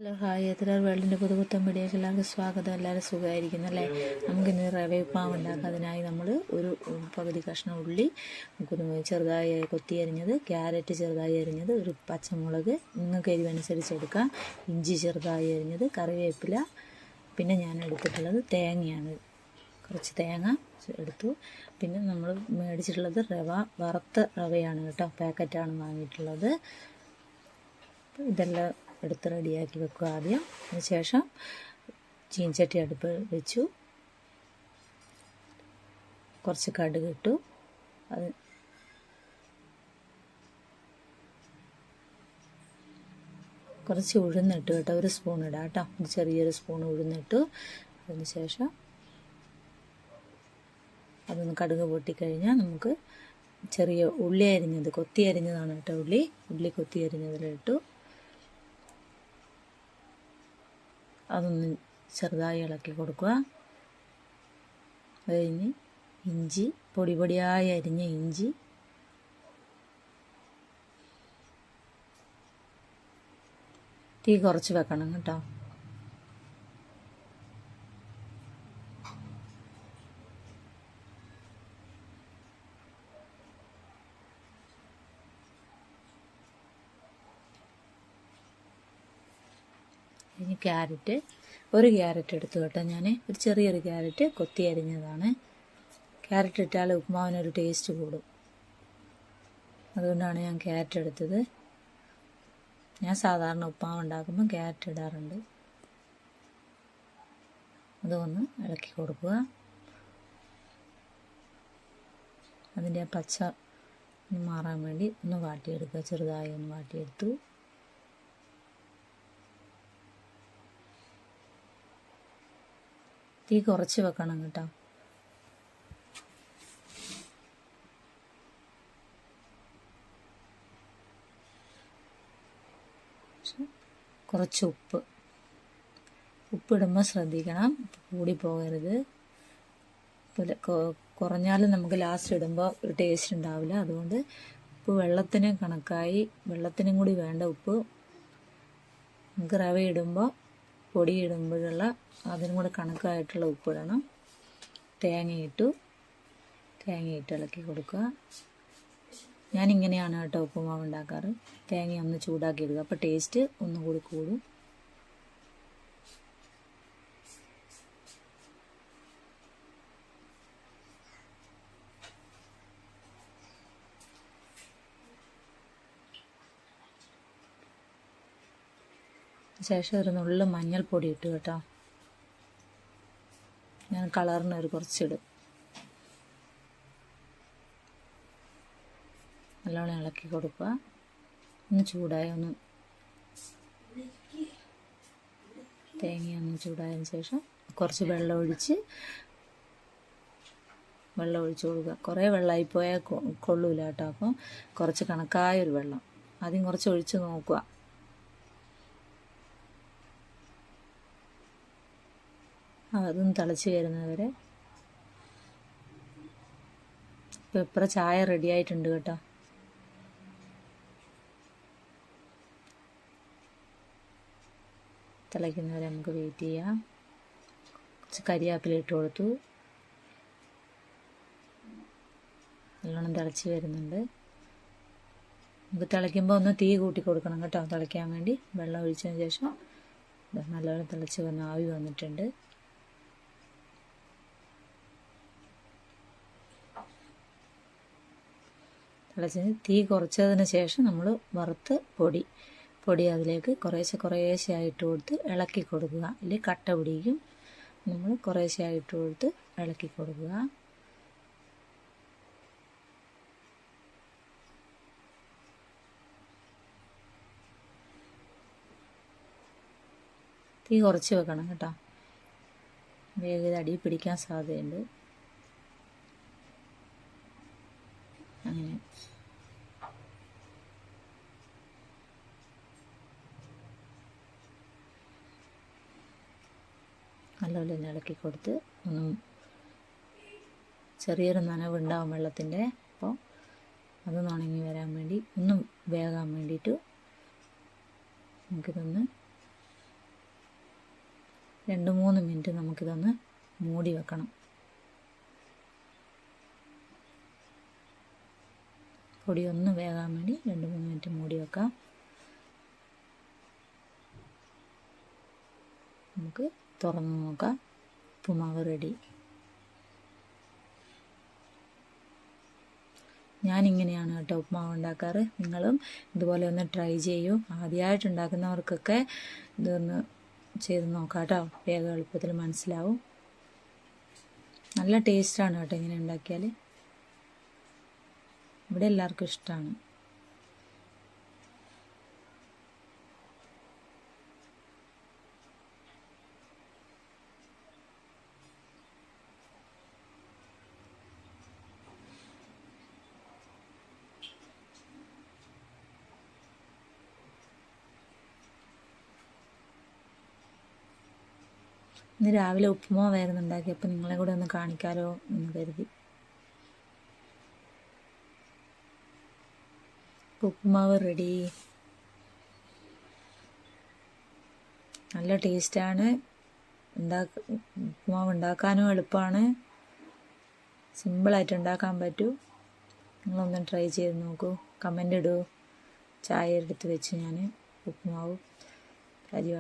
Hello hi എത്രയാർ വേൾഡിൻ്റെ പുതുപുത്തൻ വീഡിയോയ്ക്ക് എല്ലാവർക്കും സ്വാഗതം. എല്ലാവരും സുഖമായിരിക്കുന്നല്ലേ? നമുക്കിന്ന് റവയപ്പാവ് ഉണ്ടാക്കാം. അതിനായി നമ്മൾ ഒരു പകുതി കഷ്ണം ഉള്ളി ചെറുതായി കൊത്തി അരിഞ്ഞത്, ക്യാരറ്റ് ചെറുതായി അരിഞ്ഞത്, ഒരു പച്ചമുളക് നിങ്ങൾക്ക് എരിവനുസരിച്ച് എടുക്കാം, ഇഞ്ചി ചെറുതായി അരിഞ്ഞത്, കറിവേപ്പില, പിന്നെ ഞാൻ എടുത്തിട്ടുള്ളത് തേങ്ങയാണ്. കുറച്ച് തേങ്ങ എടുത്തു. പിന്നെ നമ്മൾ മേടിച്ചിട്ടുള്ളത് വറുത്ത റവയാണ് കേട്ടോ, പാക്കറ്റാണ് വാങ്ങിയിട്ടുള്ളത്. ഇതെല്ലാം എടുത്ത് റെഡിയാക്കി വെക്കുക ആദ്യം. അതിനുശേഷം ചീനച്ചട്ടി അടുപ്പ് വെച്ചു, കുറച്ച് കടുക് ഇട്ടു, അത് കുറച്ച് ഉഴുന്നിട്ടു കേട്ടോ, ഒരു സ്പൂൺ ഇടാം കേട്ടോ, ചെറിയൊരു സ്പൂൺ ഉഴുന്നിട്ടു. അതിനുശേഷം അതൊന്ന് കടുക് പൊട്ടിക്കഴിഞ്ഞാൽ നമുക്ക് ചെറിയ ഉള്ളി അരിഞ്ഞത്, കൊത്തി അരിഞ്ഞതാണ് കേട്ടോ, ഉള്ളി കൊത്തി അരിഞ്ഞതിലിട്ടു. അതൊന്ന് ചെറുതായി ഇളക്കി കൊടുക്കുക. അത് കഴിഞ്ഞ് ഇഞ്ചി, പൊടിയായി അരിഞ്ഞ ഇഞ്ചി, തീ കുറച്ച് വെക്കണം കേട്ടോ. ഇനി ക്യാരറ്റ്, ഒരു ക്യാരറ്റ് എടുത്തു കേട്ടോ, ഞാൻ ഒരു ചെറിയൊരു ക്യാരറ്റ് കൊത്തി അരിഞ്ഞതാണ്. ക്യാരറ്റ് ഇട്ടാൽ ഉപ്പുമാവിനൊരു ടേസ്റ്റ് കൂടും, അതുകൊണ്ടാണ് ഞാൻ ക്യാരറ്റ് എടുത്തത്. ഞാൻ സാധാരണ ഉപ്പുമാവ് ഉണ്ടാക്കുമ്പോൾ ക്യാരറ്റ് ഇടാറുണ്ട്. അതൊന്ന് ഇളക്കി കൊടുക്കുക. അതിൻ്റെ പച്ച മാറാൻ വേണ്ടി ഒന്ന് വാട്ടിയെടുക്കുക, ചെറുതായി ഒന്ന് വാട്ടിയെടുത്തു. തീ കുറച്ച് വെക്കണം കേട്ടോ. കുറച്ച് ഉപ്പിടുമ്പോൾ ശ്രദ്ധിക്കണം, കൂടി പോകരുത്. കുറഞ്ഞാലും നമുക്ക് ലാസ്റ്റ് ഇടുമ്പോൾ ഒരു ടേസ്റ്റ് ഉണ്ടാവില്ല. അതുകൊണ്ട് ഉപ്പ് വെള്ളത്തിന് കണക്കായി, വെള്ളത്തിനും കൂടി വേണ്ട ഉപ്പ് നമുക്ക് റവ ഇടുമ്പോൾ, പൊടി ഇടുമ്പോഴുള്ള അതിനും കൂടെ കണക്കായിട്ടുള്ള ഉപ്പിടണം. തേങ്ങയിട്ട് ഇളക്കി കൊടുക്കുക. ഞാനിങ്ങനെയാണ് കേട്ടോ ഉപ്പുമാവ് ഉണ്ടാക്കാറ്. തേങ്ങ ഒന്ന് ചൂടാക്കി ഇടുക, അപ്പോൾ ടേസ്റ്റ് ഒന്നും കൂടി കൂടും. ശേഷം ഒരു നുള്ളു മഞ്ഞൾപ്പൊടി ഇട്ടു കേട്ടോ, ഞാൻ കളറിന് ഒരു കുറച്ചിടും. നല്ലോണം ഇളക്കി കൊടുക്കുക. ഒന്ന് ചൂടായി, തേങ്ങ ചൂടായതിന് ശേഷം കുറച്ച് വെള്ളം ഒഴിച്ച് കൊടുക്കുക. കുറേ വെള്ളമായി പോയാൽ കൊള്ളൂല കേട്ടോ, അപ്പം കുറച്ച് കണക്കായൊരു വെള്ളം ആദ്യം കുറച്ച് ഒഴിച്ച് നോക്കുക. അതൊന്ന് തിളച്ച് വരുന്നത് വരെ. ഇപ്പോൾ ഇപ്പുറം ചായ റെഡി ആയിട്ടുണ്ട് കേട്ടോ. തിളയ്ക്കുന്നവരെ നമുക്ക് വെയിറ്റ് ചെയ്യാം. കുറച്ച് കരിവേപ്പില ഇട്ട് കൊടുത്തു. നല്ലോണം തിളച്ച് വരുന്നുണ്ട്. നമുക്ക് തിളയ്ക്കുമ്പോൾ ഒന്ന് തീ കൂട്ടി കൊടുക്കണം കേട്ടോ, തിളയ്ക്കാൻ വേണ്ടി. വെള്ളം ഒഴിച്ചതിന് ശേഷം നല്ലോണം തിളച്ച് വന്ന് ആവി വന്നിട്ടുണ്ട്. തിളച്ച് തീ കുറച്ചതിന് ശേഷം നമ്മൾ വറുത്ത് പൊടി അതിലേക്ക് കുറേശ്ശെ ആയിട്ട് കൊടുത്ത് ഇളക്കി കൊടുക്കുക. അല്ലെങ്കിൽ കട്ട പിടിക്കും. നമ്മൾ കുറേശ്ശെ ആയിട്ട് കൊടുത്ത് ഇളക്കി കൊടുക്കുക. തീ കുറച്ച് വെക്കണം കേട്ടോ, വേഗം അടി പിടിക്കാൻ സാധ്യതയുണ്ട്. അങ്ങനെ നല്ലപോലെ ഇളക്കി കൊടുത്ത് ചെറിയൊരു നനവുണ്ടാവും വെള്ളത്തിൻ്റെ. അപ്പോൾ അതൊന്ന് ഉണങ്ങി വരാൻ വേണ്ടി, വേകാൻ വേണ്ടിയിട്ട് നമുക്കിതൊന്ന് 2-3 മിനിറ്റ് നമുക്കിതൊന്ന് മൂടി വെക്കണം. പൊടി ഒന്ന് വേകാൻ വേണ്ടി 2-3 മിനിറ്റ് മൂടി വെക്കാം. നമുക്ക് തുറന്ന് നോക്കാം. ഉപ്പുമാവ് റെഡി. ഞാനിങ്ങനെയാണ് കേട്ടോ ഉപ്പുമാവ് ഉണ്ടാക്കാറ്. നിങ്ങളും ഇതുപോലെ ഒന്ന് ട്രൈ ചെയ്യൂ. ആദ്യമായിട്ട് ഉണ്ടാക്കുന്നവർക്കൊക്കെ ഇതൊന്ന് ചെയ്ത് നോക്കാം കേട്ടോ. വേഗം എളുപ്പത്തിൽ മനസ്സിലാവും. നല്ല ടേസ്റ്റാണ് കേട്ടോ ഇങ്ങനെ ഉണ്ടാക്കിയാൽ. ഇവിടെ എല്ലാവർക്കും ഇഷ്ടമാണ്. ഇന്ന് രാവിലെ ഉപ്പുമാവായിരുന്നു ഉണ്ടാക്കി. അപ്പം നിങ്ങളെ കൂടെ ഒന്ന് കാണിക്കാലോ എന്ന് കരുതി. ഉപ്പുമാവ് റെഡി. നല്ല ടേസ്റ്റാണ്. ഉപ്പുമാവ് ഉണ്ടാക്കാനും എളുപ്പമാണ്. സിമ്പിളായിട്ട് ഉണ്ടാക്കാൻ പറ്റും. നിങ്ങളൊന്ന് ട്രൈ ചെയ്ത് നോക്കൂ. കമൻ്റ് ഇടൂ. ചായ എടുത്ത് വെച്ച് ഞാൻ ഉപ്പുമാവ് അരി